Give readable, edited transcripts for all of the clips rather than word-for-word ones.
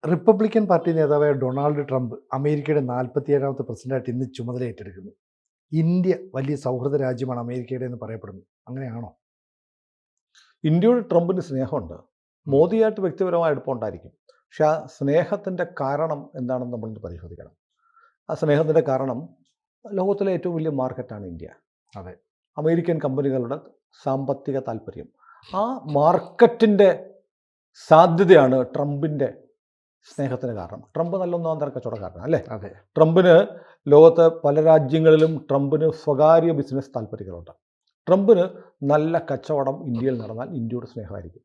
Republican party നേതാവായ Donald Trump അമേരിക്കയുടെ 47ാമത്തെ പ്രസിഡന്റായിട്ട് ഇന്ന് ചുമതല ഏറ്റെടുക്കുന്നു. ഇന്ത്യ വലിയ സൗഹൃദ രാജ്യമാണ് അമേരിക്കയുടെ എന്ന് പറയപ്പെടുന്നു. അങ്ങനെയാണോ? ഇന്ത്യയോട് ട്രംപിന് സ്നേഹമുണ്ട്. മോദിയായിട്ട് വ്യക്തിപരമായ അടുപ്പമുണ്ടായിരിക്കും. പക്ഷെ ആ സ്നേഹത്തിൻ്റെ കാരണം എന്താണെന്ന് നമ്മളിന്ന് പരിശോധിക്കണം. ആ സ്നേഹത്തിൻ്റെ കാരണം ലോകത്തിലെ ഏറ്റവും വലിയ മാർക്കറ്റാണ് ഇന്ത്യ. അതെ. അമേരിക്കൻ കമ്പനികളുടെ സാമ്പത്തിക താല്പര്യം. ആ മാർക്കറ്റിൻ്റെ സാധ്യതയാണ് ട്രംപിൻ്റെ സ്നേഹത്തിന് കാരണം. ട്രംപ് നല്ല ഒന്നാം തരം കച്ചവടക്കാരനാണ് അല്ലേ? അതെ. ട്രംപിന് ലോകത്തെ പല രാജ്യങ്ങളിലും ട്രംപിന് സ്വകാര്യ ബിസിനസ് താല്പര്യങ്ങളുണ്ട്. ട്രംപിന് നല്ല കച്ചവടം ഇന്ത്യയിൽ നടന്നാൽ ഇന്ത്യയോട് സ്നേഹമായിരിക്കും.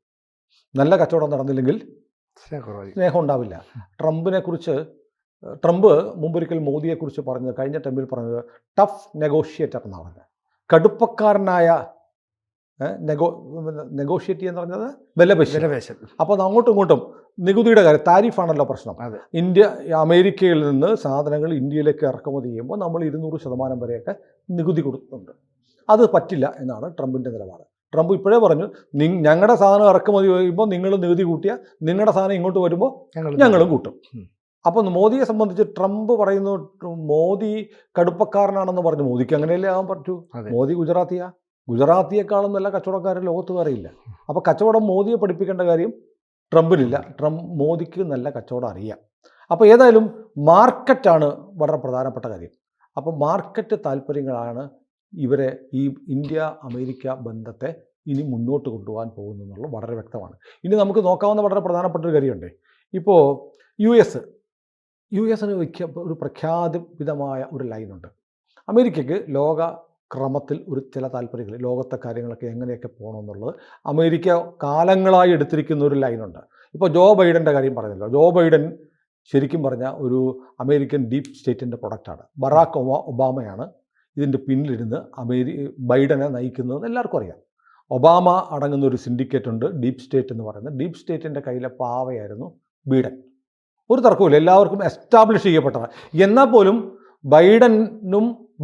നല്ല കച്ചവടം നടന്നില്ലെങ്കിൽ സ്നേഹം ഉണ്ടാവില്ല. ട്രംപ് മുമ്പൊരിക്കൽ മോദിയെക്കുറിച്ച് പറഞ്ഞത്, കഴിഞ്ഞ ടൈമിൽ പറഞ്ഞത് ടഫ് നെഗോഷിയേറ്റർ എന്നാണ് പറഞ്ഞത്. കടുപ്പക്കാരനായ നെഗോഷിയേറ്റ് എന്ന് പറഞ്ഞത് വിലപേശൽ. അപ്പോൾ അങ്ങോട്ടും ഇങ്ങോട്ടും നികുതിയുടെ കാര്യം, താരിഫാണല്ലോ പ്രശ്നം. അമേരിക്കയിൽ നിന്ന് സാധനങ്ങൾ ഇന്ത്യയിലേക്ക് ഇറക്കുമതി ചെയ്യുമ്പോൾ നമ്മൾ 200% വരെയൊക്കെ നികുതി കൊടുക്കുന്നുണ്ട്. അത് പറ്റില്ല എന്നാണ് ട്രംപിൻ്റെ നിലപാട്. ട്രംപ് ഇപ്പോഴേ പറഞ്ഞു, ഞങ്ങളുടെ സാധനം ഇറക്കുമതി ചെയ്യുമ്പോൾ നിങ്ങൾ നികുതി കൂട്ടിയാൽ നിങ്ങളുടെ സാധനം ഇങ്ങോട്ട് വരുമ്പോൾ ഞങ്ങളും കൂട്ടും. അപ്പോൾ മോദിയെ സംബന്ധിച്ച് ട്രംപ് പറയുന്നു മോദി കടുപ്പക്കാരനാണെന്ന് പറഞ്ഞു. മോദിക്ക് അങ്ങനെയല്ലേ ആകാൻ പറ്റൂ? മോദി ഗുജറാത്തിയേക്കാളും നല്ല കച്ചവടക്കാരൻ ലോകത്ത് വേറെയില്ല. അപ്പോൾ കച്ചവടം മോദിയെ പഠിപ്പിക്കേണ്ട കാര്യം ട്രംപിനില്ല. മോദിക്ക് നല്ല കച്ചവടം അറിയാം. അപ്പോൾ ഏതായാലും മാർക്കറ്റാണ് വളരെ പ്രധാനപ്പെട്ട കാര്യം. അപ്പോൾ മാർക്കറ്റ് താല്പര്യങ്ങളാണ് ഇവരെ ഈ ഇന്ത്യ അമേരിക്ക ബന്ധത്തെ ഇനി മുന്നോട്ട് കൊണ്ടുപോകാൻ പോകുന്നു എന്നുള്ളത് വളരെ വ്യക്തമാണ്. ഇനി നമുക്ക് നോക്കാവുന്ന വളരെ പ്രധാനപ്പെട്ട ഒരു കാര്യമുണ്ട്. ഇപ്പോൾ യു എസിന് ഒരു പ്രഖ്യാപിതമായ ഒരു ലൈനുണ്ട്. അമേരിക്കയ്ക്ക് ലോക ക്രമത്തിൽ ചില താല്പര്യങ്ങൾ, ലോകത്തെ കാര്യങ്ങളൊക്കെ എങ്ങനെയൊക്കെ പോകണമെന്നുള്ളത് അമേരിക്ക കാലങ്ങളായി എടുത്തിരിക്കുന്ന ഒരു ലൈനുണ്ട്. ഇപ്പോൾ ജോ ബൈഡൻ്റെ കാര്യം പറഞ്ഞല്ലോ. ജോ ബൈഡൻ ശരിക്കും പറഞ്ഞാൽ ഒരു അമേരിക്കൻ ഡീപ്പ് സ്റ്റേറ്റിൻ്റെ പ്രൊഡക്റ്റാണ്. ബറാക്ക് ഒബാമയാണ് ഇതിൻ്റെ പിന്നിലിരുന്ന് ബൈഡനെ നയിക്കുന്നതെന്ന് എല്ലാവർക്കും അറിയാം. ഒബാമ അടങ്ങുന്ന ഒരു സിൻഡിക്കേറ്റ് ഉണ്ട്, ഡീപ്പ് സ്റ്റേറ്റ് എന്ന് പറയുന്നത്. ഡീപ്പ് സ്റ്റേറ്റിൻ്റെ കയ്യിലെ പാവയായിരുന്നു ബൈഡൻ. ഒരു തർക്കവുമില്ല, എല്ലാവർക്കും എസ്റ്റാബ്ലിഷ് ചെയ്യപ്പെട്ടതാണ്. എന്നാൽ പോലും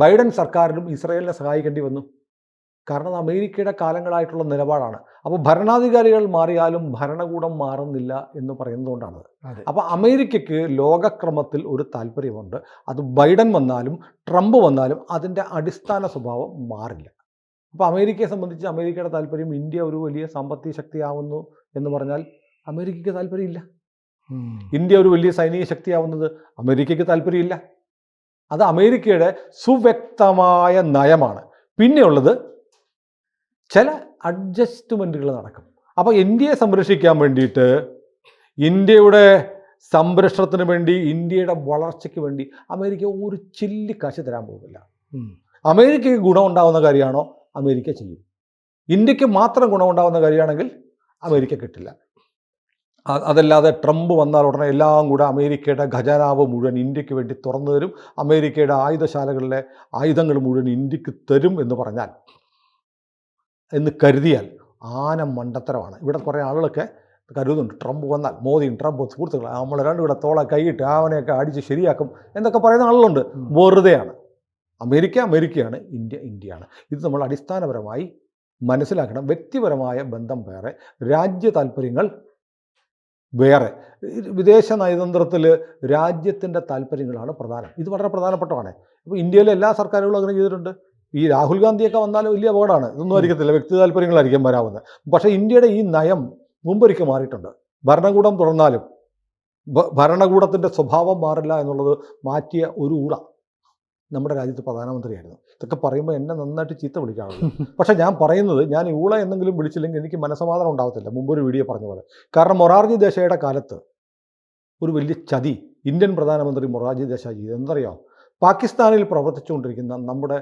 ബൈഡൻ സർക്കാരിനും ഇസ്രായേലിനെ സഹായിക്കേണ്ടി വന്നു. കാരണം അമേരിക്കയുടെ കാലങ്ങളായിട്ടുള്ള നിലപാടാണ്. അപ്പോൾ ഭരണാധികാരികൾ മാറിയാലും ഭരണകൂടം മാറുന്നില്ല എന്ന് പറയുന്നതുകൊണ്ടാണ്. അപ്പോൾ അമേരിക്കയ്ക്ക് ലോകക്രമത്തിൽ ഒരു താല്പര്യമുണ്ട്. അത് ബൈഡൻ വന്നാലും ട്രംപ് വന്നാലും അതിൻ്റെ അടിസ്ഥാന സ്വഭാവം മാറില്ല. അപ്പോൾ അമേരിക്കയെ സംബന്ധിച്ച് അമേരിക്കയുടെ താല്പര്യം ഇന്ത്യ ഒരു വലിയ സാമ്പത്തിക ശക്തിയാവുന്നു എന്ന് പറഞ്ഞാൽ അമേരിക്കയ്ക്ക് താല്പര്യമില്ല. ഇന്ത്യ ഒരു വലിയ സൈനിക ശക്തിയാവുന്നത് അമേരിക്കയ്ക്ക് താല്പര്യമില്ല. അത് അമേരിക്കയുടെ സുവ്യക്തമായ നയമാണ്. പിന്നെയുള്ളത് ചില അഡ്ജസ്റ്റ്മെൻറ്റുകൾ നടക്കും. അപ്പോൾ ഇന്ത്യയെ സംരക്ഷിക്കാൻ വേണ്ടിയിട്ട്, ഇന്ത്യയുടെ സംരക്ഷണത്തിന് വേണ്ടി, ഇന്ത്യയുടെ വളർച്ചയ്ക്ക് വേണ്ടി അമേരിക്ക ഒരു ചില്ലി കാശ് തരാൻ പോകുന്നില്ല. അമേരിക്കയ്ക്ക് ഗുണമുണ്ടാകുന്ന കാര്യമാണോ അമേരിക്ക ചെയ്യും. ഇന്ത്യക്ക് മാത്രം ഗുണമുണ്ടാകുന്ന കാര്യമാണെങ്കിൽ അമേരിക്ക കിട്ടില്ല. അതല്ലാതെ ട്രംപ് വന്നാൽ ഉടനെ എല്ലാം കൂടെ അമേരിക്കയുടെ ഖജനാവ് മുഴുവൻ ഇന്ത്യക്ക് വേണ്ടി തുറന്നു തരും, അമേരിക്കയുടെ ആയുധശാലകളിലെ ആയുധങ്ങൾ മുഴുവൻ ഇന്ത്യക്ക് തരും എന്ന് കരുതിയാൽ ആന മണ്ടത്തരമാണ്. ഇവിടെ കുറേ ആളുകളൊക്കെ കരുതുന്നുണ്ട് ട്രംപ് വന്നാൽ മോദിയും ട്രംപും സുഹൃത്തുക്കൾ നമ്മൾ രണ്ടും കൂടെ തോളെ കൈയിട്ട് അവനെയൊക്കെ അടിച്ച് ശരിയാക്കും എന്നൊക്കെ പറയുന്ന ആളുകളുണ്ട്. വെറുതെയാണ്. അമേരിക്കയാണ്, ഇന്ത്യയാണ്. ഇത് നമ്മൾ അടിസ്ഥാനപരമായി മനസ്സിലാക്കണം. വ്യക്തിപരമായ ബന്ധം വേറെ, രാജ്യ താല്പര്യങ്ങൾ വേറെ. വിദേശ നയതന്ത്രത്തിൽ രാജ്യത്തിൻ്റെ താല്പര്യങ്ങളാണ് പ്രധാനം. ഇത് വളരെ പ്രധാനപ്പെട്ടതാണ്. ഇപ്പോൾ ഇന്ത്യയിലെ എല്ലാ സർക്കാരുകളും അങ്ങനെ ചെയ്തിട്ടുണ്ട്. ഈ രാഹുൽ ഗാന്ധിയൊക്കെ വന്നാൽ വലിയ അപകടമാണ്. ഇതൊന്നും ആയിരിക്കത്തില്ല, വ്യക്തി താല്പര്യങ്ങളായിരിക്കും വരാവുന്നത്. പക്ഷേ ഇന്ത്യയുടെ ഈ നയം മുമ്പൊരിക്കൽ മാറിയിട്ടുണ്ട്. ഭരണകൂടം തുറന്നാലും ഭരണകൂടത്തിൻ്റെ സ്വഭാവം മാറില്ല എന്നുള്ളത് മാറ്റിയ ഒരു ഊള നമ്മുടെ രാജ്യത്ത് പ്രധാനമന്ത്രിയായിരുന്നു. ഇതൊക്കെ പറയുമ്പോൾ എന്നെ നന്നായിട്ട് ചീത്ത വിളിക്കാറുള്ളൂ. പക്ഷേ ഞാൻ പറയുന്നത്, ഞാൻ ഊള എന്നെങ്കിലും വിളിച്ചില്ലെങ്കിൽ എനിക്ക് മനസ്സമാധാനം ഉണ്ടാകത്തില്ല. മുമ്പൊരു വീഡിയോ പറഞ്ഞ പോലെ. കാരണം മൊറാർജി ദേശായിയുടെ കാലത്ത് ഒരു വലിയ ചതി ഇന്ത്യൻ പ്രധാനമന്ത്രി മൊറാർജി ദേശായി ചെയ്തു. എന്തറിയാമോ? പാകിസ്ഥാനിൽ പ്രവർത്തിച്ചുകൊണ്ടിരിക്കുന്ന നമ്മുടെ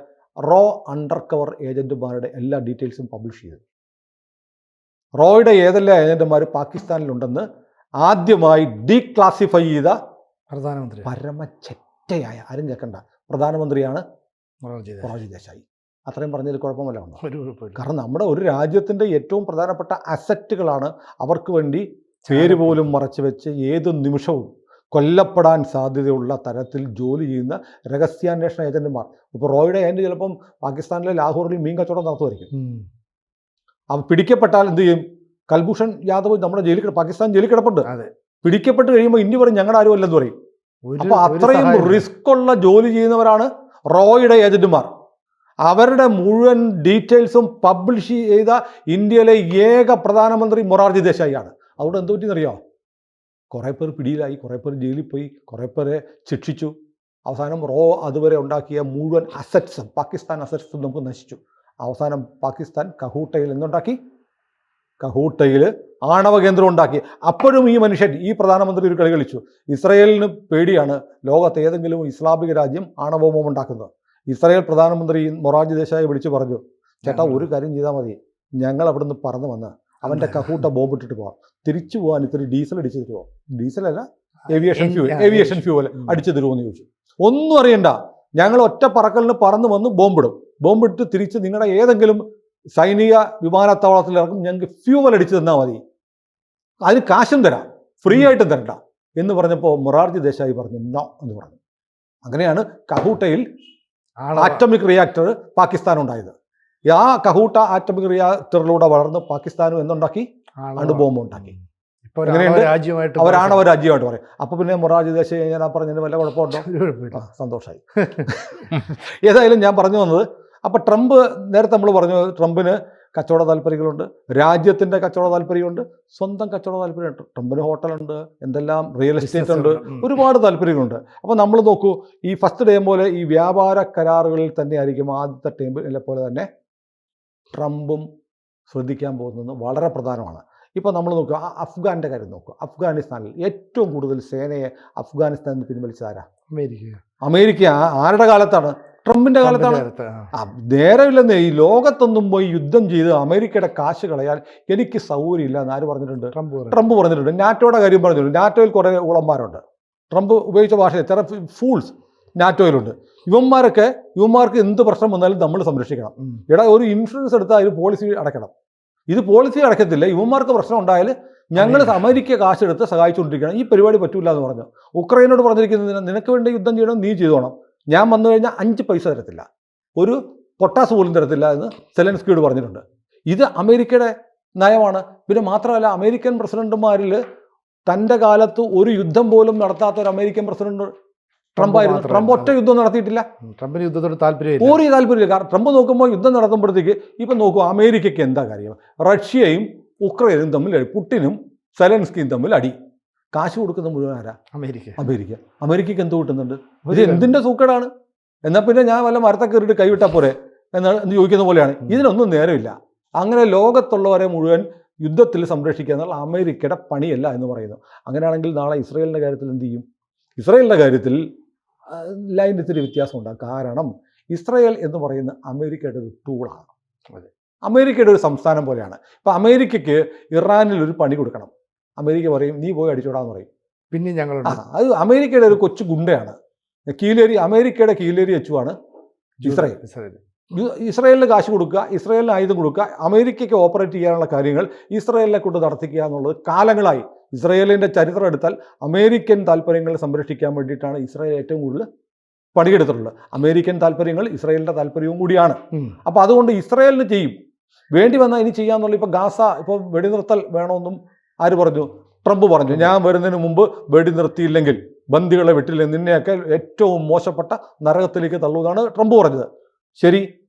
അണ്ടർ കവർ ഏജൻറ്റുമാരുടെ എല്ലാ ഡീറ്റെയിൽസും പബ്ലിഷ് ചെയ്തു. റോയുടെ ഏതെല്ലാം ഏജൻറ്റുമാർ പാകിസ്ഥാനിലുണ്ടെന്ന് ആദ്യമായി ഡീക്ലാസിഫൈ ചെയ്ത പ്രധാനമന്ത്രി, പരമചെറ്റയായ, ആരും കേൾക്കണ്ട, പ്രധാനമന്ത്രിയാണ് മൊറാർജി ദേശായി. അത്രയും പറഞ്ഞതിൽ കുഴപ്പമല്ല ഉണ്ടോ? കാരണം നമ്മുടെ ഒരു രാജ്യത്തിൻ്റെ ഏറ്റവും പ്രധാനപ്പെട്ട അസറ്റുകളാണ് അവർക്ക് വേണ്ടി പേര് പോലും മറച്ചു വെച്ച് ഏത് നിമിഷവും കൊല്ലപ്പെടാൻ സാധ്യതയുള്ള തരത്തിൽ ജോലി ചെയ്യുന്ന രഹസ്യാന്വേഷണ ഏജന്റുമാർ. ഇപ്പോൾ റോയുടെ ഏജന്റ് ചിലപ്പം പാകിസ്ഥാനിലെ ലാഹോറിൽ മീൻ കച്ചവടം നടത്തുമായിരിക്കും. അവൻ പിടിക്കപ്പെട്ടാൽ എന്ത് ചെയ്യും? കൽഭൂഷൺ യാദവ് നമ്മുടെ പാകിസ്ഥാൻ ജയിലിൽ കിടപ്പുണ്ട്. പിടിക്കപ്പെട്ട് കഴിയുമ്പോൾ ഇന്ത്യ പറയും ഞങ്ങളുടെ ആരും അല്ലെന്ന് പറയും. അപ്പോൾ അത്രയും റിസ്ക് ഉള്ള ജോലി ചെയ്യുന്നവരാണ് റോയുടെ ഏജന്റുമാർ. അവരുടെ മുഴുവൻ ഡീറ്റെയിൽസും പബ്ലിഷ് ചെയ്ത ഇന്ത്യയിലെ ഏക പ്രധാനമന്ത്രി മൊറാർജി ദേശായിയാണ്. അതുകൊണ്ട് എന്ത് പറ്റിയെന്നറിയോ? കുറേ പേർ പിടിയിലായി, കുറേ പേർ ജയിലിൽ പോയി, കുറേ പേരെ ശിക്ഷിച്ചു. അവസാനം റോ അതുവരെ ഉണ്ടാക്കിയ മുഴുവൻ അസറ്റ്സും പാകിസ്ഥാൻ അസറ്റ്സും നമുക്ക് നശിച്ചു. അവസാനം പാകിസ്ഥാൻ കഹൂട്ടയിൽ എന്തുണ്ടാക്കി? കഹൂട്ടയിൽ ആണവ കേന്ദ്രം ഉണ്ടാക്കി. അപ്പോഴും ഈ മനുഷ്യൻ, ഈ പ്രധാനമന്ത്രി ഒരു കളി കളിച്ചു. ഇസ്രയേലിന് പേടിയാണ് ലോകത്ത് ഏതെങ്കിലും ഇസ്ലാമിക രാജ്യം ആണവ ബോംബ് ഉണ്ടാക്കുന്നത്. ഇസ്രായേൽ പ്രധാനമന്ത്രി മൊറാർജി ദേശായി വിളിച്ചു പറഞ്ഞു, ചേട്ടാ ഒരു കാര്യം ചെയ്താൽ മതി, ഞങ്ങൾ അവിടെ നിന്ന് പറന്ന് വന്ന് അവൻ്റെ കഹൂട്ട ബോംബ് ഇട്ടിട്ട് പോവാം, തിരിച്ചു പോകാൻ ഇത്തിരി ഡീസൽ അടിച്ചു തരുമോ? ഡീസലല്ല, ഏവിയേഷൻ ഫ്യൂവൽ അടിച്ചു തരുമോ എന്ന് ചോദിച്ചു. ഒന്നും അറിയണ്ട, ഞങ്ങൾ ഒറ്റ പറക്കലിന് പറന്ന് വന്ന് ബോംബിടും, ബോംബിട്ട് തിരിച്ച് നിങ്ങളുടെ ഏതെങ്കിലും സൈനിക വിമാനത്താവളത്തിൽ ഇറക്കും, ഞങ്ങൾക്ക് ഫ്യൂവൽ അടിച്ചു തന്നാൽ മതി, അതിന് കാശും തരാം, ഫ്രീ ആയിട്ടും തരണ്ട എന്ന് പറഞ്ഞപ്പോൾ മൊറാർജി ദേശായി പറഞ്ഞു നോ എന്ന് പറഞ്ഞു. അങ്ങനെയാണ് കഹൂട്ടയിൽ ആറ്റമിക് റിയാക്ടർ പാകിസ്ഥാൻ ഉണ്ടായത്. ആ കഹൂട്ട ആറ്റമിക് റിയാക്ടറിലൂടെ വളർന്ന് പാകിസ്ഥാനും എന്തുണ്ടാക്കി? അണുബോംബ് ഉണ്ടാക്കി. അവരാണവ രാജ്യമായിട്ട് പറയും. അപ്പൊ പിന്നെ മൊറാർജി ദേശായി ഞാൻ പറഞ്ഞതിന് വല്ല കുഴപ്പമുണ്ടോ? സന്തോഷമായി. ഏതായാലും ഞാൻ പറഞ്ഞു വന്നത്, അപ്പൊ ട്രംപ്, നേരത്തെ നമ്മൾ പറഞ്ഞു ട്രംപിന് കച്ചവട താല്പര്യങ്ങളുണ്ട്, രാജ്യത്തിന്റെ കച്ചവട താല്പര്യമുണ്ട്, സ്വന്തം കച്ചവട താല്പര്യമുണ്ട്. ട്രംപിന് ഹോട്ടലുണ്ട്, എന്തെല്ലാം റിയൽ എസ്റ്റേറ്റ് ഉണ്ട്, ഒരുപാട് താല്പര്യങ്ങളുണ്ട്. അപ്പോൾ നമ്മൾ നോക്കൂ, ഈ ഫസ്റ്റ് ടൈം പോലെ ഈ വ്യാപാര കരാറുകളിൽ തന്നെ ആയിരിക്കും ആദ്യത്തെ ടൈമിലെ പോലെ തന്നെ ട്രംപും ശ്രദ്ധിക്കാൻ പോകുന്നത് വളരെ പ്രധാനമാണ്. ഇപ്പോൾ നമ്മൾ നോക്കുക, അഫ്ഗാൻ്റെ കാര്യം നോക്കുക. അഫ്ഗാനിസ്ഥാനിൽ ഏറ്റവും കൂടുതൽ സേനയെ അഫ്ഗാനിസ്ഥാനിൽ നിന്ന് പിൻവലിച്ചതാരാ? അമേരിക്ക. ആരുടെ കാലത്താണ്? ട്രംപിന്റെ കാലത്താണ്. നേരമില്ലെന്നേ, ഈ ലോകത്തൊന്നും പോയി യുദ്ധം ചെയ്ത് അമേരിക്കയുടെ കാശ് കളയാൻ എനിക്ക് സൗകര്യമില്ല എന്ന് ആര് പറഞ്ഞിട്ടുണ്ട്? ട്രംപ് പറഞ്ഞിട്ടുണ്ട്. നാറ്റോയുടെ കാര്യം പറഞ്ഞിട്ടുണ്ട്. നാറ്റോയിൽ കുറേ ഊളന്മാരുണ്ട്. ട്രംപ് ഉപയോഗിച്ച ഭാഷ ചില ഫൂൾസ് നാറ്റോയിലുണ്ട്. ഇവന്മാർക്ക് എന്ത് പ്രശ്നം വന്നാലും നമ്മൾ സംരക്ഷിക്കണം. ഒരു ഇൻഷുറൻസ് എടുത്താൽ അതിന് പോളിസി അടയ്ക്കണം. ഇത് പോളിസി അടയ്ക്കത്തില്ല, ഇവന്മാർക്ക് പ്രശ്നം ഉണ്ടായാൽ ഞങ്ങൾ അമേരിക്ക കാശെടുത്ത് സഹായിച്ചുകൊണ്ടിരിക്കണം. ഈ പരിപാടി പറ്റൂല എന്ന് പറഞ്ഞു. ഉക്രൈനോട് പറഞ്ഞിരിക്കുന്നത്, നിനക്ക് വേണ്ടി യുദ്ധം ചെയ്യണം, നീ ചെയ്തോണം, ഞാൻ വന്നു കഴിഞ്ഞാൽ 5 പൈസ തരത്തില്ല, ഒരു പൊട്ടാസ് പോലും തരത്തില്ല എന്ന് സെലൻസ്കിയോട് പറഞ്ഞിട്ടുണ്ട്. ഇത് അമേരിക്കയുടെ നയമാണ്. പിന്നെ മാത്രമല്ല, അമേരിക്കൻ പ്രസിഡന്റുമാരിൽ തൻ്റെ കാലത്ത് ഒരു യുദ്ധം പോലും നടത്താത്ത ഒരു അമേരിക്കൻ പ്രസിഡന്റ് ട്രംപായിരുന്നു. ട്രംപ് ഒറ്റ യുദ്ധം നടത്തിയിട്ടില്ല. ട്രംപിന് യുദ്ധത്തോട് താല്പര്യമില്ല. കാരണം ട്രംപ് നോക്കുമ്പോൾ യുദ്ധം നടത്തുമ്പോഴത്തേക്ക് ഇപ്പം നോക്കൂ, അമേരിക്കയ്ക്ക് എന്താ കാര്യം? റഷ്യയും ഉക്രൈനും തമ്മിൽ, പുടിനും സെലൻസ്കിയും തമ്മിൽ അടി. കാശ് കൊടുക്കുന്ന മുഴുവൻ ആരാ? അമേരിക്കയ്ക്ക് എന്ത് കിട്ടുന്നുണ്ട്? ഇത് എന്തിൻ്റെ സൂക്കേടാണ്? എന്നാൽ പിന്നെ ഞാൻ വല്ല മരത്തെ കയറിയിട്ട് കൈവിട്ടാൽ പോരെ എന്ന് ചോദിക്കുന്ന പോലെയാണ്. ഇതിനൊന്നും നേരമില്ല. അങ്ങനെ ലോകത്തുള്ളവരെ മുഴുവൻ യുദ്ധത്തിൽ സംരക്ഷിക്കുക എന്നുള്ള അമേരിക്കയുടെ പണിയല്ല എന്ന് പറയുന്നു. അങ്ങനെയാണെങ്കിൽ നാളെ ഇസ്രയേലിൻ്റെ കാര്യത്തിൽ എന്ത് ചെയ്യും? ഇസ്രയേലിൻ്റെ കാര്യത്തിൽ ലൈനിൽ ഇത്തിരി വ്യത്യാസമുണ്ടാകും. കാരണം ഇസ്രയേൽ എന്ന് പറയുന്ന അമേരിക്കയുടെ ഒരു ടൂളാണ്, അമേരിക്കയുടെ ഒരു സംസ്ഥാനം പോലെയാണ്. ഇപ്പം അമേരിക്കയ്ക്ക് ഇറാനിൽ ഒരു പണി കൊടുക്കണം, അമേരിക്ക പറയും നീ പോയി അടിച്ചോടാന്ന് പറയും. പിന്നെ ഞങ്ങൾ അത് അമേരിക്കയുടെ ഒരു കൊച്ചു ഗുണ്ടയാണ്. അമേരിക്കയുടെ കീലേരി വെച്ചുമാണ് ഇസ്രയേൽ. ഇസ്രയേലിന് കാശ് കൊടുക്കുക, ഇസ്രയേലിന് ആയുധം കൊടുക്കുക, അമേരിക്കയ്ക്ക് ഓപ്പറേറ്റ് ചെയ്യാനുള്ള കാര്യങ്ങൾ ഇസ്രയേലിനെ കൊണ്ട് നടത്തിക്കുക എന്നുള്ളത് കാലങ്ങളായി. ഇസ്രയേലിൻ്റെ ചരിത്രം എടുത്താൽ അമേരിക്കൻ താല്പര്യങ്ങൾ സംരക്ഷിക്കാൻ വേണ്ടിയിട്ടാണ് ഇസ്രയേൽ ഏറ്റവും കൂടുതൽ പണിയെടുത്തിട്ടുള്ളത്. അമേരിക്കൻ താല്പര്യങ്ങൾ ഇസ്രയേലിൻ്റെ താല്പര്യവും കൂടിയാണ്. അപ്പോൾ അതുകൊണ്ട് ഇസ്രയേലിന് ചെയ്യും, വേണ്ടി വന്നാൽ ഇനി ചെയ്യാമെന്നുള്ള. ഇപ്പോൾ ഗാസ ഇപ്പോൾ വെടിനിർത്തൽ വേണമെന്നും ആര് പറഞ്ഞു? ട്രംപ് പറഞ്ഞു. ഞാൻ വരുന്നതിന് മുമ്പ് വെടിനിർത്തിയില്ലെങ്കിൽ, ബന്ദികളെ വിട്ടില്ല, നിന്നെയൊക്കെ ഏറ്റവും മോശപ്പെട്ട നരകത്തിലേക്ക് തള്ളുന്നതാണ് ട്രംപ് പറഞ്ഞത്. ശരി,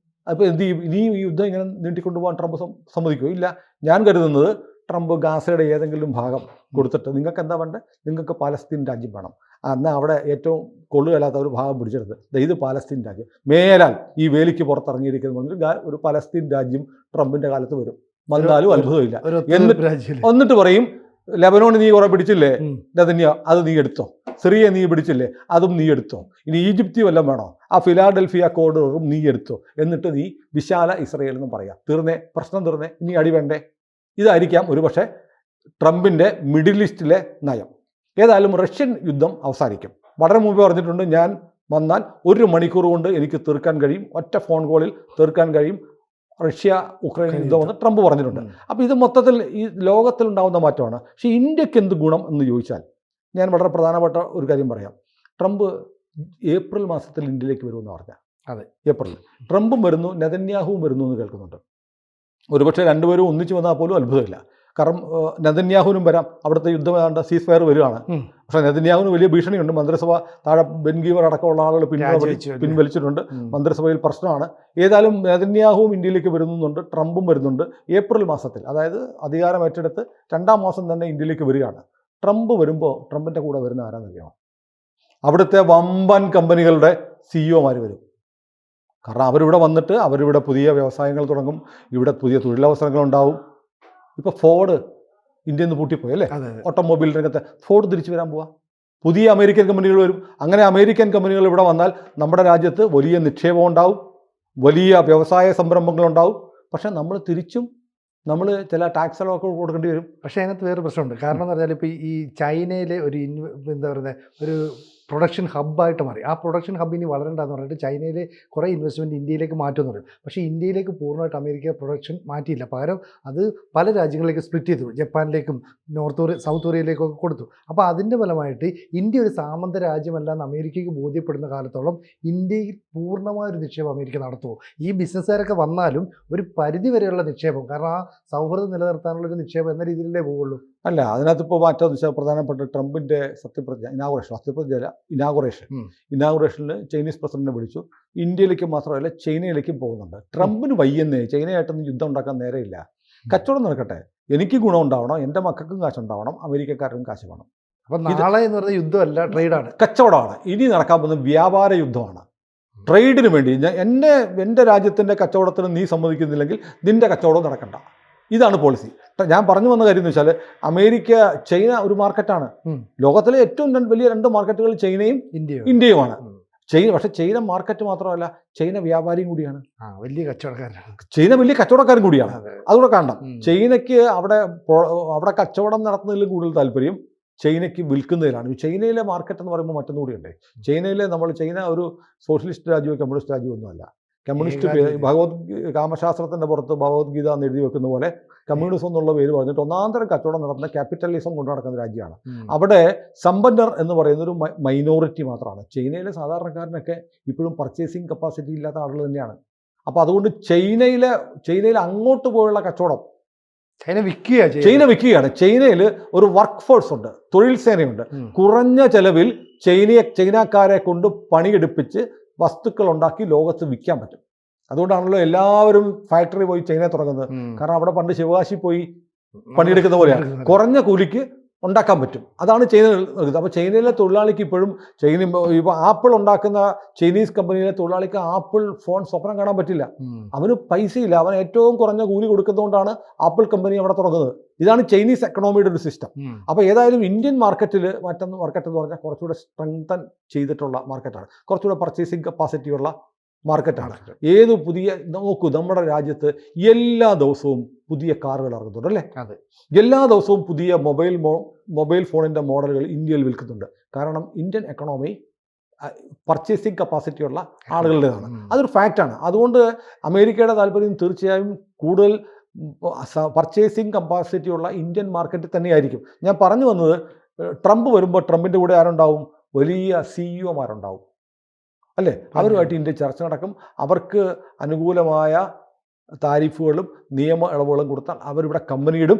അപ്പോൾ എന്ത് ചെയ്യും? ഇനി ഈ യുദ്ധം ഇങ്ങനെ നീട്ടിക്കൊണ്ടുപോകാൻ ട്രംപ് സമ്മതിക്കുമോ? ഇല്ല. ഞാൻ കരുതുന്നത് ട്രംപ് ഗാസയുടെ ഏതെങ്കിലും ഭാഗം കൊടുത്തിട്ട്, നിങ്ങൾക്ക് എന്താ വേണ്ടത്? നിങ്ങൾക്ക് പാലസ്തീൻ രാജ്യം വേണം, എന്നാൽ അവിടെ ഏറ്റവും കൊള്ളുകയില്ലാത്ത ഒരു ഭാഗം പിടിച്ചെടുത്ത് ഇത് പാലസ്തീൻ രാജ്യം, മേലാൽ ഈ വേലിക്ക് പുറത്തിറങ്ങിയിരിക്കുന്ന ഒരു പാലസ്തീൻ രാജ്യം ട്രംപിൻ്റെ കാലത്ത് വരും. വന്നാലും അത്ഭുതമില്ല. എന്നിട്ട് പറയും, ലെബനോൺ നീ കുറെ പിടിച്ചില്ലേ, അത് നീ എടുത്തോ. സിറിയ നീ പിടിച്ചില്ലേ, അതും നീ എടുത്തോ. ഇനി ഈജിപ്തി വല്ലതും വേണോ, ആ ഫിലാഡൽഫിയ കോറിഡോറും നീ എടുത്തോ. എന്നിട്ട് നീ വിശാല ഇസ്രയേൽ എന്നും പറയാം. തീർന്നേ, പ്രശ്നം തീർന്നേ, ഇനി അടി വേണ്ടേ? ഇതായിരിക്കാം ഒരുപക്ഷെ ട്രംപിൻ്റെ മിഡിൽ ഈസ്റ്റിലെ നയം. ഏതായാലും റഷ്യൻ യുദ്ധം അവസാനിക്കും. വളരെ മുമ്പ് പറഞ്ഞിട്ടുണ്ട്, ഞാൻ വന്നാൽ 1 മണിക്കൂർ കൊണ്ട് എനിക്ക് തീർക്കാൻ കഴിയും, ഒറ്റ ഫോൺ കോളിൽ തീർക്കാൻ കഴിയും റഷ്യ ഉക്രൈൻ യുദ്ധമെന്ന് ട്രംപ് പറഞ്ഞിട്ടുണ്ട്. അപ്പോൾ ഇത് മൊത്തത്തിൽ ഈ ലോകത്തിലുണ്ടാകുന്ന മാറ്റമാണ്. പക്ഷേ ഇന്ത്യക്ക് എന്ത് ഗുണം എന്ന് ചോദിച്ചാൽ, ഞാൻ വളരെ പ്രധാനപ്പെട്ട ഒരു കാര്യം പറയാം. ട്രംപ് ഏപ്രിൽ മാസത്തിൽ ഇന്ത്യയിലേക്ക് വരുമെന്ന് പറഞ്ഞാൽ, അതെ, ഏപ്രിൽ ട്രംപും വരുന്നു, നെതന്യാഹുവും വരുന്നു എന്ന് കേൾക്കുന്നുണ്ട്. ഒരുപക്ഷെ രണ്ടുപേരും ഒന്നിച്ചു വന്നാൽ പോലും അത്ഭുതമില്ല. കാരണം നെതന്യാഹുവിനും വരാം, അവിടുത്തെ യുദ്ധം ഏതാണ്ട് സീസ് ഫയർ വരികയാണ്. പക്ഷേ നെതന്യാഹുവിന് വലിയ ഭീഷണിയുണ്ട്. മന്ത്രിസഭ താഴെ ബെൻഗീവർ അടക്കമുള്ള ആളുകൾ പിൻവലിച്ചിട്ടുണ്ട്. മന്ത്രിസഭയിൽ പ്രശ്നമാണ്. ഏതായാലും നെതന്യാഹുവും ഇന്ത്യയിലേക്ക് വരുന്നുണ്ട്, ട്രംപും വരുന്നുണ്ട്. ഏപ്രിൽ മാസത്തിൽ, അതായത് അധികാരം ഏറ്റെടുത്ത് 2-ാം മാസം തന്നെ ഇന്ത്യയിലേക്ക് വരികയാണ്. ട്രംപ് വരുമ്പോൾ ട്രംപിൻ്റെ കൂടെ വരുന്ന ആരാന്നറിയാമോ? അവിടുത്തെ വമ്പൻ കമ്പനികളുടെ സിഇഒമാർ വരും. കാരണം അവരിവിടെ വന്നിട്ട് അവരിവിടെ പുതിയ വ്യവസായങ്ങൾ തുടങ്ങും, ഇവിടെ പുതിയ തൊഴിലവസരങ്ങൾ ഉണ്ടാവും. ഇപ്പോൾ ഫോർഡ് ഇന്ത്യയിൽ നിന്ന് പൂട്ടിപ്പോയി അല്ലേ? ഓട്ടോമൊബൈൽ രംഗത്ത് ഫോർഡ് തിരിച്ചു വരാൻ പോവാ. പുതിയ അമേരിക്കൻ കമ്പനികൾ വരും. അങ്ങനെ അമേരിക്കൻ കമ്പനികൾ ഇവിടെ വന്നാൽ നമ്മുടെ രാജ്യത്ത് വലിയ നിക്ഷേപം ഉണ്ടാവും, വലിയ വ്യവസായ സംരംഭങ്ങളുണ്ടാവും. പക്ഷേ നമ്മൾ തിരിച്ചും ചില ടാക്സുകളൊക്കെ കൊടുക്കേണ്ടി വരും. പക്ഷേ അതിനകത്ത് വേറെ പ്രശ്നമുണ്ട്. കാരണം എന്ന് പറഞ്ഞാൽ ഇപ്പോൾ ഈ ചൈനയിലെ ഒരു എന്താ പറയുന്നത്, ഒരു പ്രൊഡക്ഷൻ ഹബ്ബായിട്ട് മാറി. ആ പ്രൊഡക്ഷൻ ഹബ്ബ് ഇനി വളരണ്ടെന്ന് പറഞ്ഞിട്ട് ചൈനയിലെ കുറേ ഇൻവെസ്റ്റ്മെൻറ്റ് ഇന്ത്യയിലേക്ക് മാറ്റുമെന്ന് പറയും. പക്ഷേ ഇന്ത്യയിലേക്ക് പൂർണ്ണമായിട്ട് അമേരിക്ക പ്രൊഡക്ഷൻ മാറ്റിയില്ല. പകരം അത് പല രാജ്യങ്ങളിലേക്ക് സ്പ്ലിറ്റ് ചെയ്തു. ജപ്പാനിലേക്കും സൗത്ത് കൊറിയയിലേക്കൊക്കെ കൊടുത്തു. അപ്പോൾ അതിൻ്റെ ഫലമായിട്ട് ഇന്ത്യ ഒരു സാമന്ത രാജ്യമല്ല എന്ന് അമേരിക്കയ്ക്ക് ബോധ്യപ്പെടുന്ന കാലത്തോളം ഇന്ത്യയിൽ പൂർണ്ണമായൊരു നിക്ഷേപം അമേരിക്ക നടത്തുമോ? ഈ ബിസിനസ്സുകാരൊക്കെ വന്നാലും ഒരു പരിധി വരെയുള്ള നിക്ഷേപം, കാരണം ആ സൗഹൃദം നിലനിർത്താനുള്ളൊരു നിക്ഷേപം എന്ന രീതിയിലേ പോവുള്ളൂ. അല്ല, അതിനകത്തിപ്പോൾ മാറ്റമെന്ന് വെച്ചാൽ പ്രധാനപ്പെട്ട ട്രംപിൻ്റെ ഇനാഗുറേഷനിൽ ചൈനീസ് പ്രസിഡന്റിനെ വിളിച്ചു. ഇന്ത്യയിലേക്കും മാത്രമല്ല ചൈനയിലേക്കും പോകുന്നുണ്ട്. ട്രംപിന് വയ്യെന്നേ, ചൈനയായിട്ടൊന്നും യുദ്ധം ഉണ്ടാക്കാൻ നേരെയില്ല. കച്ചവടം നടക്കട്ടെ, എനിക്ക് ഗുണം ഉണ്ടാവണം, എൻ്റെ മക്കൾക്കും കാശുണ്ടാവണം, അമേരിക്കക്കാർക്കും കാശ് വേണം. അപ്പം നാളെ എന്ന് പറയുന്നത് യുദ്ധമല്ല, ട്രേഡാണ്, കച്ചവടമാണ്. ഇനി നടക്കാൻ പോകുന്നത് വ്യാപാര യുദ്ധമാണ്. ട്രേഡിന് വേണ്ടി എൻ്റെ രാജ്യത്തിൻ്റെ കച്ചവടത്തിന് നീ സമ്മതിക്കുന്നില്ലെങ്കിൽ നിൻ്റെ കച്ചവടം നടക്കണ്ട. ഇതാണ് പോളിസി. ഞാൻ പറഞ്ഞു വന്ന കാര്യം എന്ന് വെച്ചാൽ ചൈന ഒരു മാർക്കറ്റാണ്. ലോകത്തിലെ ഏറ്റവും വലിയ 2 മാർക്കറ്റുകൾ ചൈനയും ഇന്ത്യയുമാണ്. പക്ഷേ ചൈന മാർക്കറ്റ് മാത്രമല്ല, ചൈന വ്യാപാരിയും കൂടിയാണ്, വലിയ കച്ചവടക്കാരനാണ്. ചൈന വലിയ കച്ചവടക്കാരൻ കൂടിയാണ്. അതുകൂടെ കാണണം. ചൈനയ്ക്ക് അവിടെ കച്ചവടം നടത്തുന്നതിലും കൂടുതൽ താല്പര്യം ചൈനയ്ക്ക് വിൽക്കുന്നതിലാണ്. ചൈനയിലെ മാർക്കറ്റ് എന്ന് പറയുമ്പോൾ മറ്റൊന്നുകൂടിയുണ്ട്. ചൈന ഒരു സോഷ്യലിസ്റ്റ് രാജ്യമോ കമ്മ്യൂണിസ്റ്റ് രാജ്യമോ ഒന്നുമല്ല. കമ്മ്യൂണിസ്റ്റ് കാമശാസ്ത്രത്തിൻ്റെ പുറത്ത് ഭഗവത്ഗീത എന്ന് എഴുതി വെക്കുന്ന പോലെ കമ്മ്യൂണിസം എന്നുള്ള പേര് പറഞ്ഞിട്ട് ഒന്നാന്തരം കച്ചവടം നടത്തുന്ന ക്യാപിറ്റലിസം കൊണ്ടു നടക്കുന്ന രാജ്യമാണ്. അവിടെ സമ്പന്നർ എന്ന് പറയുന്ന ഒരു മൈനോറിറ്റി മാത്രമാണ്. ചൈനയിലെ സാധാരണക്കാരനൊക്കെ ഇപ്പോഴും പർച്ചേസിങ് കപ്പാസിറ്റി ഇല്ലാത്ത ആളുകൾ തന്നെയാണ്. അപ്പോൾ അതുകൊണ്ട് ചൈനയിൽ അങ്ങോട്ട് പോയുള്ള കച്ചവടം ചൈന വിൽക്കുകയാണ്. ചൈനയിൽ ഒരു വർക്ക് ഫോഴ്സ് ഉണ്ട്, തൊഴിൽ സേനയുണ്ട്. കുറഞ്ഞ ചെലവിൽ ചൈനക്കാരെ കൊണ്ട് പണിയെടുപ്പിച്ച് വസ്തുക്കൾ ഉണ്ടാക്കി ലോകത്ത് വിൽക്കാൻ പറ്റും. അതുകൊണ്ടാണല്ലോ എല്ലാവരും ഫാക്ടറി പോയി ചൈനയെ തുടങ്ങുന്നത്. കാരണം അവിടെ പണ്ട് ശിവകാശി പോയി പണിയെടുക്കുന്ന പോലെയാണ്, കുറഞ്ഞ കൂലിക്ക് ഉണ്ടാക്കാൻ പറ്റും. അതാണ് ചൈന നൽകുന്നത്. അപ്പോൾ ചൈനയിലെ തൊഴിലാളിക്ക് ഇപ്പോഴും ഇപ്പോൾ ആപ്പിൾ ഉണ്ടാക്കുന്ന ചൈനീസ് കമ്പനിയിലെ തൊഴിലാളിക്ക് ആപ്പിൾ ഫോൺ സ്വപ്നം കാണാൻ പറ്റില്ല. അവന് പൈസയില്ല, അവൻ ഏറ്റവും കുറഞ്ഞ കൂലി കൊടുക്കുന്നതുകൊണ്ടാണ് ആപ്പിൾ കമ്പനി അവിടെ തുടങ്ങുന്നത്. ഇതാണ് ചൈനീസ് എക്കണോമിയുടെ ഒരു സിസ്റ്റം. അപ്പോൾ ഏതായാലും ഇന്ത്യൻ മാർക്കറ്റിൽ മറ്റൊന്ന് മാർക്കറ്റ് എന്ന് പറഞ്ഞാൽ കുറച്ചുകൂടെ സ്ട്രെങ്തൻ ചെയ്തിട്ടുള്ള മാർക്കറ്റാണ്, കുറച്ചുകൂടെ പർച്ചേസിങ് കപ്പാസിറ്റിയുള്ള മാർക്കറ്റാണ്. നോക്കൂ, നമ്മുടെ രാജ്യത്ത് എല്ലാ ദിവസവും പുതിയ കാറുകൾ ഇറങ്ങുന്നുണ്ട് അല്ലേ? എല്ലാ ദിവസവും പുതിയ മൊബൈൽ ഫോണിൻ്റെ മോഡലുകൾ ഇന്ത്യയിൽ വിൽക്കുന്നുണ്ട്. കാരണം ഇന്ത്യൻ എക്കണോമി പർച്ചേസിങ് കപ്പാസിറ്റിയുള്ള ആളുകളുടേതാണ്. അതൊരു ഫാക്റ്റാണ്. അതുകൊണ്ട് അമേരിക്കയുടെ താല്പര്യം തീർച്ചയായും കൂടുതൽ പർച്ചേസിങ് കപ്പാസിറ്റിയുള്ള ഇന്ത്യൻ മാർക്കറ്റിൽ തന്നെയായിരിക്കും. ഞാൻ പറഞ്ഞു വന്നത്, ട്രംപ് വരുമ്പോൾ ട്രംപിൻ്റെ കൂടെ ആരുണ്ടാവും? വലിയ സിഇഒമാരുണ്ടാവും അല്ലേ? അവരുമായിട്ട് ഇന്ത്യ ചർച്ച നടക്കും. അവർക്ക് അനുകൂലമായ താരിഫുകളും നിയമ ഇളവുകളും കൊടുത്താൽ അവരിവിടെ കമ്പനിയിടും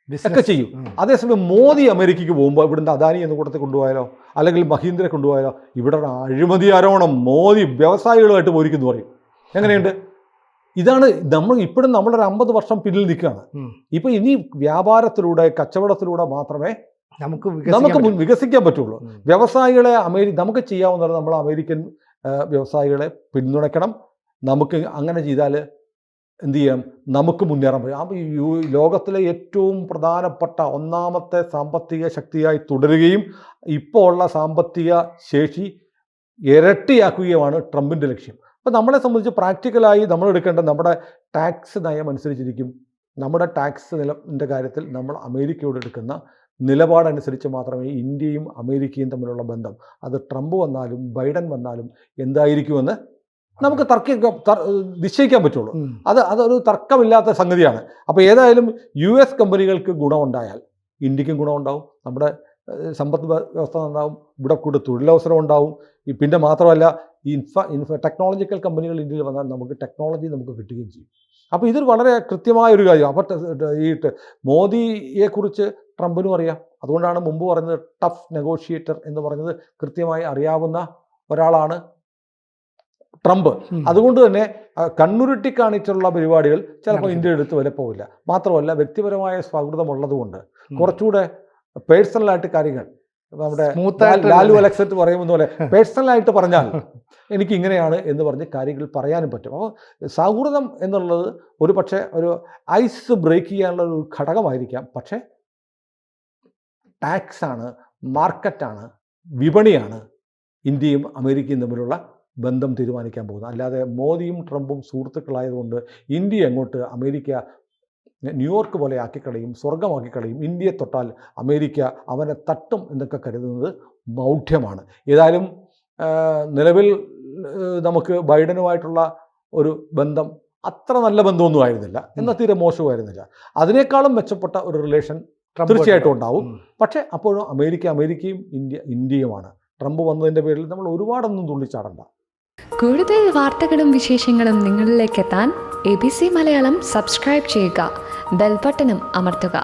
ഒക്കെ ചെയ്യും. അതേസമയം മോദി അമേരിക്കയ്ക്ക് പോകുമ്പോൾ ഇവിടുന്ന് അദാനി എന്ന് കൂട്ടത്തിൽ കൊണ്ടുപോയാലോ, അല്ലെങ്കിൽ മഹീന്ദ്ര കൊണ്ടുപോയാലോ, ഇവിടെ അഴിമതി ആരോപണം, മോദി വ്യവസായികളുമായിട്ട് പോരിക്കുന്നു പറയും. എങ്ങനെയുണ്ട്? ഇതാണ് ഇപ്പോഴും നമ്മളൊരു 50 വർഷം പിന്നിൽ നിൽക്കുകയാണ്. ഇപ്പം ഇനി വ്യാപാരത്തിലൂടെ കച്ചവടത്തിലൂടെ മാത്രമേ നമുക്ക് വികസിക്കാൻ പറ്റുള്ളൂ. വ്യവസായികളെ നമുക്ക് ചെയ്യാവുന്നത് നമ്മൾ അമേരിക്കൻ വ്യവസായികളെ പിന്തുണയ്ക്കണം. നമുക്ക് അങ്ങനെ ചെയ്താൽ എന്ത് ചെയ്യാം? നമുക്ക് മുന്നേറാൻ പറ്റും. ലോകത്തിലെ ഏറ്റവും പ്രധാനപ്പെട്ട ഒന്നാമത്തെ സാമ്പത്തിക ശക്തിയായി തുടരുകയും ഇപ്പോൾ ഉള്ള സാമ്പത്തിക ശേഷി ഇരട്ടിയാക്കുകയുമാണ് ട്രംപിൻ്റെ ലക്ഷ്യം. അപ്പോൾ നമ്മളെ സംബന്ധിച്ച് പ്രാക്ടിക്കലായി നമ്മൾ എടുക്കേണ്ട നമ്മുടെ ടാക്സ് നയം അനുസരിച്ചിരിക്കും. നമ്മുടെ ടാക്സ് നിലൻ്റെ കാര്യത്തിൽ നമ്മൾ അമേരിക്കയോട് എടുക്കുന്ന നിലപാടനുസരിച്ച് മാത്രമേ ഇന്ത്യയും അമേരിക്കയും തമ്മിലുള്ള ബന്ധം, അത് ട്രംപ് വന്നാലും ബൈഡൻ വന്നാലും എന്തായിരിക്കുമെന്ന് നമുക്ക് നിശ്ചയിക്കാൻ പറ്റുള്ളൂ. അതൊരു തർക്കമില്ലാത്ത സംഗതിയാണ്. അപ്പോൾ ഏതായാലും US കമ്പനികൾക്ക് ഗുണമുണ്ടായാൽ ഇന്ത്യക്കും ഗുണമുണ്ടാവും, നമ്മുടെ സമ്പദ് വ്യവസ്ഥ നന്നാവും, ഇവിടെ കൂടെ തൊഴിലവസരം ഉണ്ടാവും. പിന്നെ മാത്രമല്ല, ഈ ടെക്നോളജിക്കൽ കമ്പനികൾ ഇന്ത്യയിൽ വന്നാൽ ടെക്നോളജി നമുക്ക് കിട്ടുകയും ചെയ്യും. അപ്പോൾ ഇതൊരു വളരെ കൃത്യമായ ഒരു കാര്യം. അപ്പോൾ ഈ മോദിയെക്കുറിച്ച് ട്രംപിനും അറിയാം. അതുകൊണ്ടാണ് മുമ്പ് പറഞ്ഞത് ടഫ് നെഗോഷിയേറ്റർ എന്ന് പറഞ്ഞത് കൃത്യമായി അറിയാവുന്ന ഒരാളാണ് ട്രംപ്. അതുകൊണ്ട് തന്നെ കണ്ണുരുട്ടി കാണിച്ചുള്ള പരിപാടികൾ ചിലപ്പോൾ ഇന്ത്യ എടുത്ത് വില പോവില്ല. മാത്രമല്ല വ്യക്തിപരമായ സൗഹൃദമുള്ളതുകൊണ്ട് കുറച്ചുകൂടെ പേഴ്സണലായിട്ട് കാര്യങ്ങൾ നമ്മുടെ ലാലു അലക്സറ്റ് പറയുന്ന പോലെ പേഴ്സണലായിട്ട് പറഞ്ഞാൽ എനിക്ക് ഇങ്ങനെയാണ് എന്ന് പറഞ്ഞ് കാര്യങ്ങൾ പറയാനും പറ്റും. അപ്പോൾ സൗഹൃദം എന്നുള്ളത് ഒരു പക്ഷേ ഒരു ഐസ് ബ്രേക്ക് ചെയ്യാനുള്ള ഒരു ഘടകമായിരിക്കാം. പക്ഷേ ടാക്സാണ്, മാർക്കറ്റാണ്, വിപണിയാണ് ഇന്ത്യയും അമേരിക്കയും തമ്മിലുള്ള ബന്ധം തീരുമാനിക്കാൻ പോകുന്നത്. അല്ലാതെ മോദിയും ട്രംപും സുഹൃത്തുക്കളായതുകൊണ്ട് ഇന്ത്യ അങ്ങോട്ട് അമേരിക്ക ന്യൂയോർക്ക് പോലെ ആക്കിക്കളയും, സ്വർഗമാക്കിക്കളയും, ഇന്ത്യയെ തൊട്ടാൽ അമേരിക്ക അവനെ തട്ടും എന്നൊക്കെ കരുതുന്നത് മൗഢ്യമാണ്. ഏതായാലും നിലവിൽ നമുക്ക് ബൈഡനുമായിട്ടുള്ള ഒരു ബന്ധം അത്ര നല്ല ബന്ധമൊന്നും ആയിരുന്നില്ല, എന്നാൽ തീരെ മോശമായിരുന്നില്ല. അതിനേക്കാളും മെച്ചപ്പെട്ട ഒരു റിലേഷൻ തീർച്ചയായിട്ടും ഉണ്ടാവും. പക്ഷേ അപ്പോഴും അമേരിക്കയും ഇന്ത്യയുമാണ്. ട്രംപ് വന്നതിൻ്റെ പേരിൽ നമ്മൾ ഒരുപാടൊന്നും തുള്ളിച്ചാടണ്ട. കൂടുതൽ വാർത്തകളും വിശേഷങ്ങളും നിങ്ങളിലേക്ക് എത്താൻ ABC മലയാളം സബ്സ്ക്രൈബ് ചെയ്യുക, ബെൽ ബട്ടണും അമർത്തുക.